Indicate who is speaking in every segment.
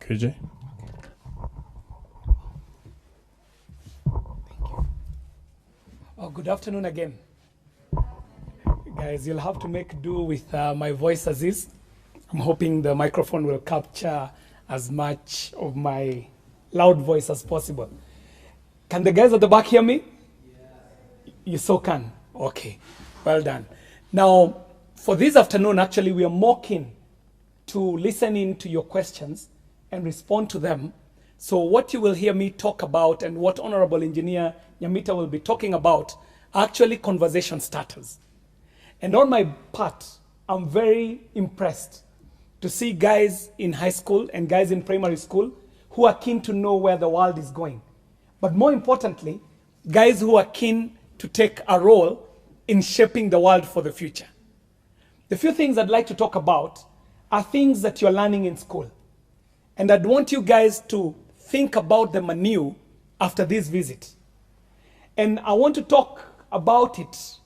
Speaker 1: PJ.
Speaker 2: Oh, good afternoon again. Guys, you'll have to make do with my voice as is. I'm hoping the microphone will capture as much of my loud voice as possible. Can the guys at the back hear me? Yeah. You so can? Okay, well done. Now, for this afternoon, actually, we are more keen to listen in to your questions and respond to them. So what you will hear me talk about and what Honorable Engineer Nyamita will be talking about are actually conversation starters. And on my part, I'm very impressed to see guys in high school and guys in primary school who are keen to know where the world is going. But more importantly, guys who are keen to take a role in shaping the world for the future. The few things I'd like to talk about are things that you're learning in school. And I'd want you guys to think about them anew after this visit. And I want to talk about it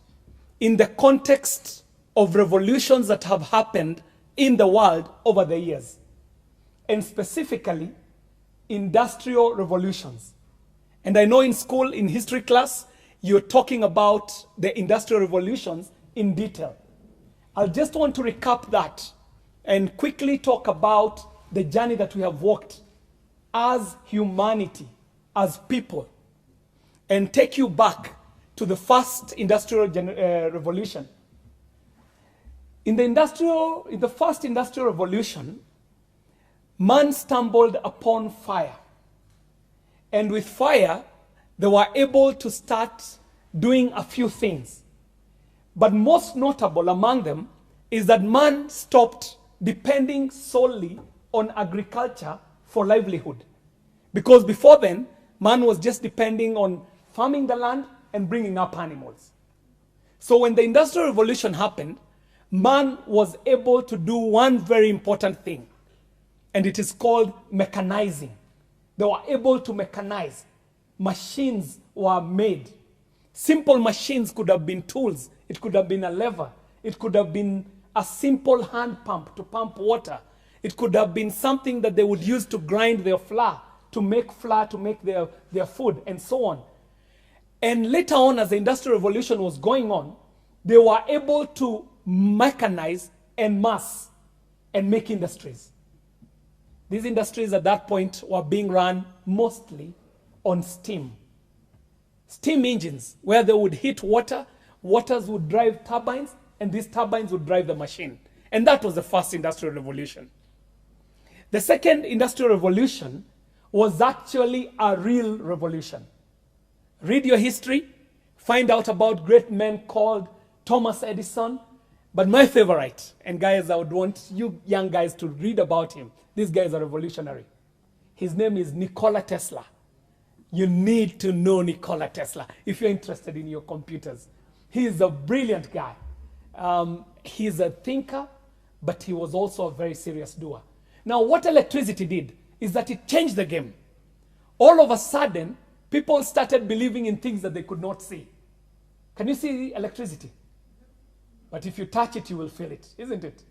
Speaker 2: in the context of revolutions that have happened in the world over the years. And specifically, industrial revolutions. And I know in school, in history class, you're talking about the industrial revolutions in detail. I just want to recap that and quickly talk about the journey that we have walked as humanity, as people, and take you back to the first industrial revolution. In the first industrial revolution, man stumbled upon fire. And with fire, they were able to start doing a few things. But most notable among them is that man stopped depending solely on agriculture for livelihood. Because before then, man was just depending on farming the land and bringing up animals. So when the Industrial Revolution happened, man was able to do one very important thing, and it is called mechanizing. They were able to mechanize. Machines were made. Simple machines could have been tools. It could have been a lever. It could have been a simple hand pump to pump water. It could have been something that they would use to grind their flour, to make their food, and so on. And later on, as the Industrial Revolution was going on, they were able to mechanize and mass and make industries. These industries at that point were being run mostly on steam. Steam engines, where they would heat water, waters would drive turbines, and these turbines would drive the machine. And that was the first Industrial Revolution. The second Industrial Revolution was actually a real revolution. Read your history, find out about great men called Thomas Edison. But my favorite, and guys, I would want you young guys to read about him. This guy is a revolutionary. His name is Nikola Tesla. You need to know Nikola Tesla if you're interested in your computers. He is a brilliant guy. He's a thinker, but he was also a very serious doer. Now, what electricity did is that it changed the game. All of a sudden, people started believing in things that they could not see. Can you see electricity? But if you touch it, you will feel it, isn't it?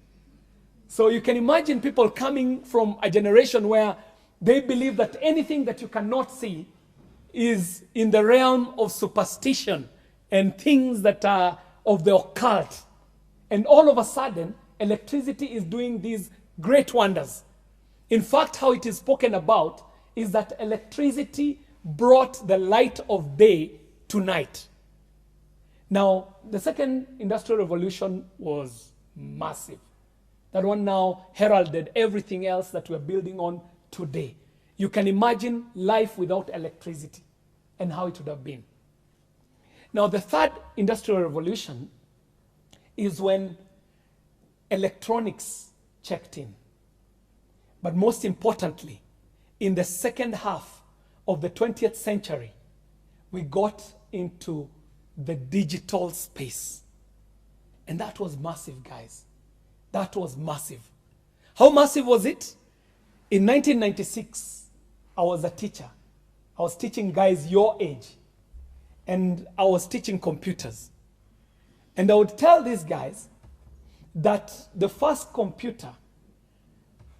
Speaker 2: So you can imagine people coming from a generation where they believe that anything that you cannot see is in the realm of superstition and things that are of the occult. And all of a sudden, electricity is doing these great wonders. In fact, how it is spoken about is that electricity brought the light of day to night. Now, the second industrial revolution was massive. That one now heralded everything else that we're building on today. You can imagine life without electricity and how it would have been. Now, the third industrial revolution is when electronics checked in. But most importantly, in the second half of the 20th century, we got into the digital space. And that was massive, guys. That was massive. How massive was it? In 1996, I was a teacher. I was teaching guys your age. And I was teaching computers. And I would tell these guys that the first computer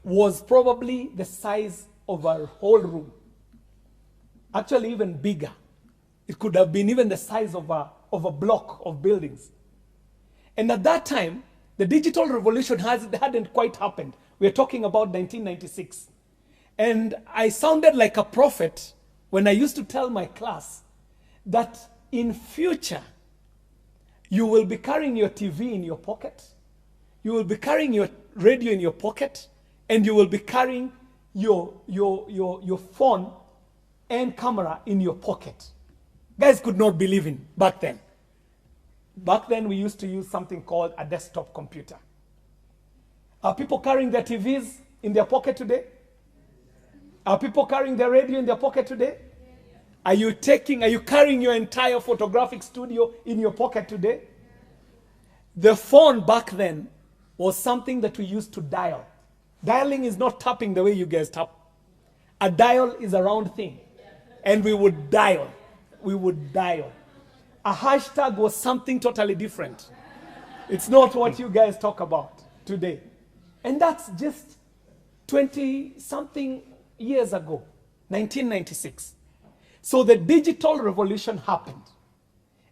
Speaker 2: was probably the size of our whole room. Actually, even bigger. It could have been even the size of a block of buildings. And at that time, the digital revolution hadn't quite happened. We're talking about 1996. And I sounded like a prophet when I used to tell my class that in future, you will be carrying your TV in your pocket, you will be carrying your radio in your pocket, and you will be carrying your phone and camera in your pocket. Guys could not believe in back then. Back then, we used to use something called a desktop computer. Are people carrying their TVs in their pocket today? Are people carrying their radio in their pocket today? Are you carrying your entire photographic studio in your pocket today? The phone back then was something that we used to dial. Dialing is not tapping the way you guys tap. A dial is a round thing. And we would dial. We would dial. A hashtag was something totally different. It's not what you guys talk about today. And that's just 20-something years ago, 1996. So the digital revolution happened.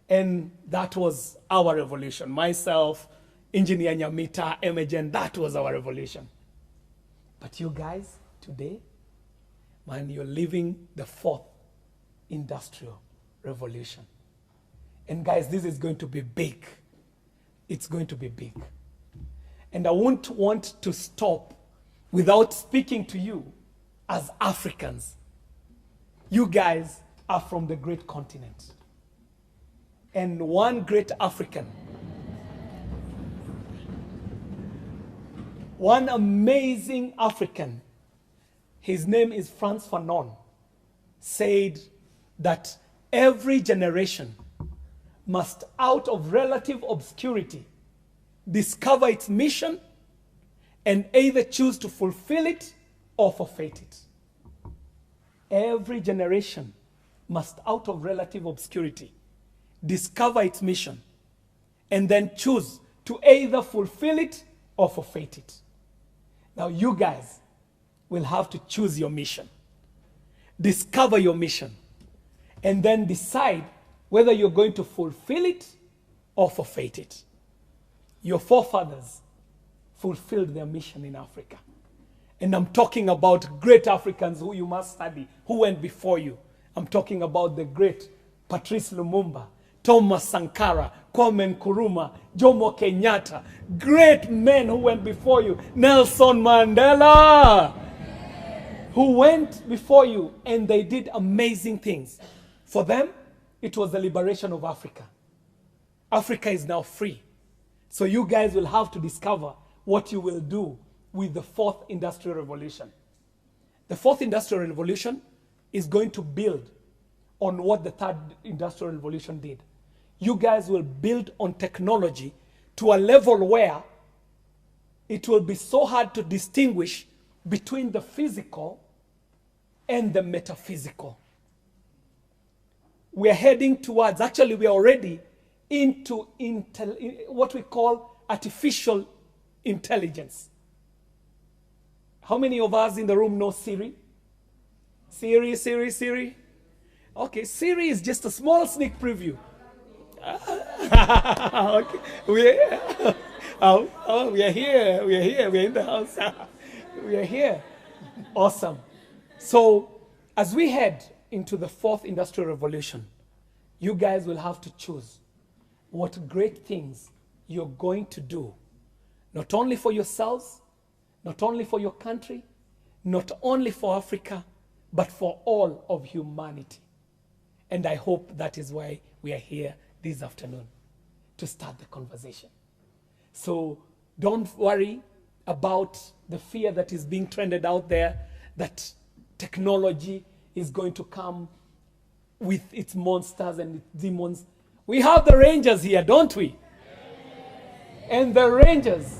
Speaker 2: And that was our revolution. Myself, Engineer Nyamita, Imogen, that was our revolution. But you guys, today, man, you're living the fourth industrial revolution. And guys, this is going to be big. It's going to be big. And I won't want to stop without speaking to you as Africans. You guys are from the great continent. And one great African, one amazing African, his name is Frantz Fanon, said that every generation must, out of relative obscurity, discover its mission and either choose to fulfill it or forfeit it. Every generation must, out of relative obscurity, discover its mission and then choose to either fulfill it or forfeit it. Now you guys will have to choose your mission, discover your mission, and then decide whether you're going to fulfill it or forfeit it. Your forefathers fulfilled their mission in Africa. And I'm talking about great Africans who you must study, who went before you. I'm talking about the great Patrice Lumumba, Thomas Sankara, Kwame Nkrumah, Jomo Kenyatta, great men who went before you, Nelson Mandela, who went before you, and they did amazing things. For them, it was the liberation of Africa. Africa is now free. So you guys will have to discover what you will do with the fourth industrial revolution. The fourth industrial revolution is going to build on what the third industrial revolution did. You guys will build on technology to a level where it will be so hard to distinguish between the physical and the metaphysical. We are heading towards, actually we are already into what we call artificial intelligence. How many of us in the room know Siri? Siri? Okay, Siri is just a small sneak preview. Okay. We are here, we're in the house. We are here. Awesome. So, as we head into the fourth industrial revolution, you guys will have to choose what great things you're going to do, not only for yourselves, not only for your country, not only for Africa, but for all of humanity. And I hope that is why we are here this afternoon, to start the conversation. So don't worry about the fear that is being trended out there, that technology is going to come with its monsters and its demons. We have the Rangers here, don't we? And the Rangers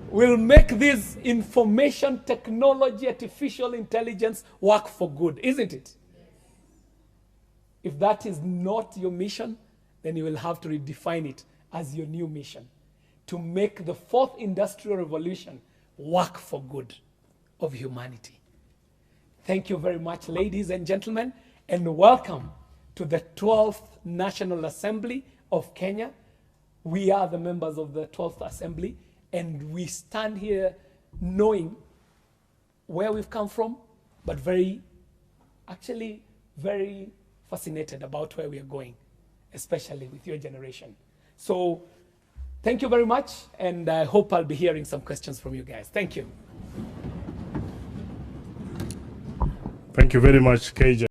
Speaker 2: will make this information technology, artificial intelligence work for good, isn't it? If that is not your mission, then you will have to redefine it as your new mission, to make the fourth industrial revolution work for good. of humanity. Thank you very much, ladies and gentlemen, and welcome to the 12th National Assembly of Kenya. We are the members of the 12th Assembly, and we stand here knowing where we've come from, but very fascinated about where we are going, especially with your generation. So thank you very much, and I hope I'll be hearing some questions from you guys. Thank you.
Speaker 1: Thank you very much, KJ.